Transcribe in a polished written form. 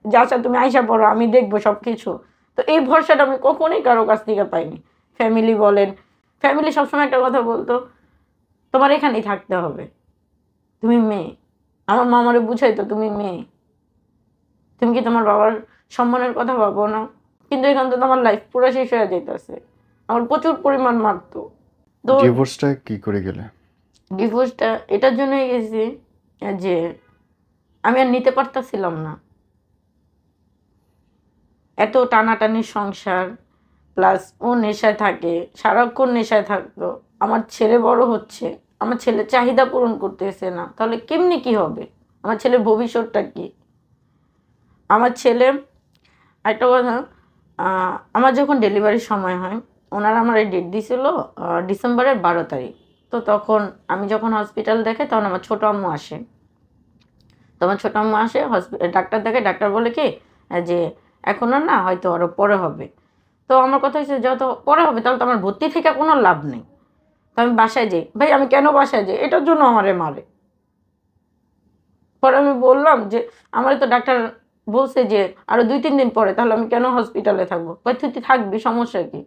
যে আচ্ছা তুমি আইসা পড়ো, আমি দেখবো সব কিছু। তো এই ভরসাটা আমি কখনোই কারো কাছ থেকে পাইনি। ফ্যামিলি বলেন, ফ্যামিলি সবসময় একটা কথা বলতো, তোমার এখানেই থাকতে হবে, তুমি মেয়ে। আমার মা আমারে বুঝাইতো, তুমি মেয়ে, তুমি কি তোমার বাবার সম্মানের কথা ভাবো না? কিন্তু এখান থেকে আমার লাইফ পুরো শেষ হয়ে যাইতেছে। আমার প্রচুর পরিমাণ মারতো। তো ডিভোর্সটা কি করে গেলে? ডিভোর্সটা এটার জন্যই গেছি যে আমি আর নিতে পারতাছিলাম না। এত টানাটানির সংসার, প্লাস ও নেশায় থাকে, সারাক্ষণ নেশায় থাকতো। আমার ছেলে বড় হচ্ছে, আমার ছেলে চাহিদা পূরণ করতেছে না, তাহলে কেমনি কি হবে? আমার ছেলের ভবিষ্যৎটা কি? আমার ছেলে, একটা কথা, আমার যখন ডেলিভারির সময় হয়, ওনারা আমার এই ডেট দিয়েছিল ডিসেম্বরের 12 তারিখ। তো তখন আমি যখন হসপিটাল দেখে, তখন আমার ছোটো আম্মু আসে। তো আমার ছোটো আম্মু আসে, ডাক্তার দেখে, ডাক্তার বলে কি যে এখন আর না, হয়তো আরও পরে হবে। তো আমার কথা হচ্ছে, যত পরে হবে তাহলে তো আমার ভর্তি থেকে কোনো লাভ নেই। তো আমি বাসায় যাই। ভাই আমি কেন বাসায় যাই? এটার জন্য আমারে মারে। পরে আমি বললাম যে আমার তো ডাক্তার বলছে যে আরো 2-3 দিন পরে, তাহলে আমি কেন হসপিটালে থাকবো? তুই থাকবি, সমস্যা কি?